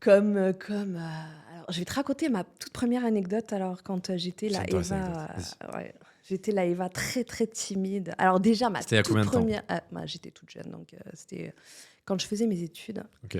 Alors, je vais te raconter ma toute première anecdote. Alors, quand j'étais C'est la intéressant, Eva, vas-y. ouais, j'étais la Eva très très timide. Alors déjà, ma C'était il y a toute combien de temps? première, bah, j'étais toute jeune, donc c'était quand je faisais mes études. OK.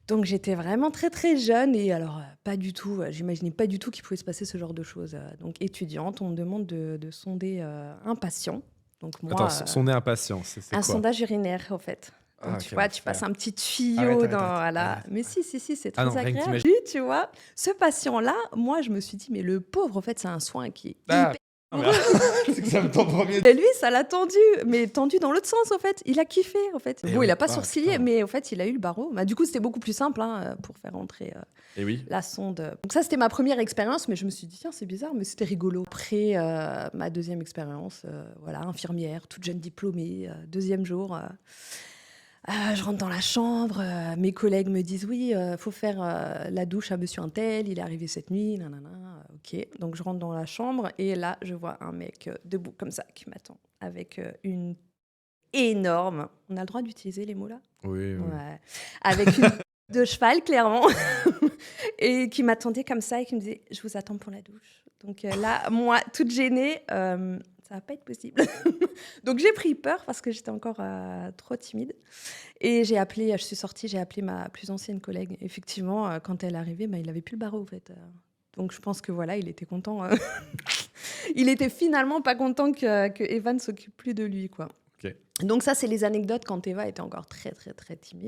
Donc j'étais vraiment très très jeune et alors pas du tout, j'imaginais pas du tout qu'il pouvait se passer ce genre de choses. Donc étudiante, on me demande de sonder un patient. Donc Attends, moi, sonder un patient, c'est un quoi? sondage urinaire, en fait. Donc, Ah, tu quel vois, tu passes enfer. un petit Arrête, tuyau arrête, dans. arrête, Voilà. arrête, Mais arrête. si, c'est Ah très non, rien que agréable. t'imagines. Lui, tu vois, ce patient-là, moi, je me suis dit, mais le pauvre, en fait, c'est un soin qui est Ah! hyper Non mais douloureux. c'est que ça me tend premier. Et lui, ça l'a tendu, mais tendu dans l'autre sens, en fait. Il a kiffé, en fait. Eh Bon, il oui. a pas Ah sourcillé, putain. mais en fait, il a eu le barreau. Bah, du coup, c'était beaucoup plus simple pour faire entrer Eh oui. la sonde. Donc, ça, c'était ma première expérience, mais je me suis dit, tiens, c'est bizarre, mais c'était rigolo. Après, ma deuxième expérience, voilà, infirmière, toute jeune diplômée, deuxième jour. Je rentre dans la chambre, mes collègues me disent: «Oui, faut faire, la douche à monsieur untel, il est arrivé cette nuit, nanana». OK, donc je rentre dans la chambre et là, je vois un mec, debout comme ça qui m'attend avec, une énorme, on a le droit d'utiliser les mots là? Oui, oui. Ouais, avec une de cheval clairement et qui m'attendait comme ça et qui me disait: «Je vous attends pour la douche». Donc là, moi, toute gênée, ça va pas être possible. Donc j'ai pris peur parce que j'étais encore, trop timide et je suis sortie, j'ai appelé ma plus ancienne collègue. Effectivement, quand elle est arrivée, bah, il avait plus le barreau, en fait, donc je pense que voilà, il était content, il était finalement pas content que Eva ne s'occupe plus de lui, quoi. OK. Donc ça, c'est les anecdotes quand Eva était encore très, très, très timide.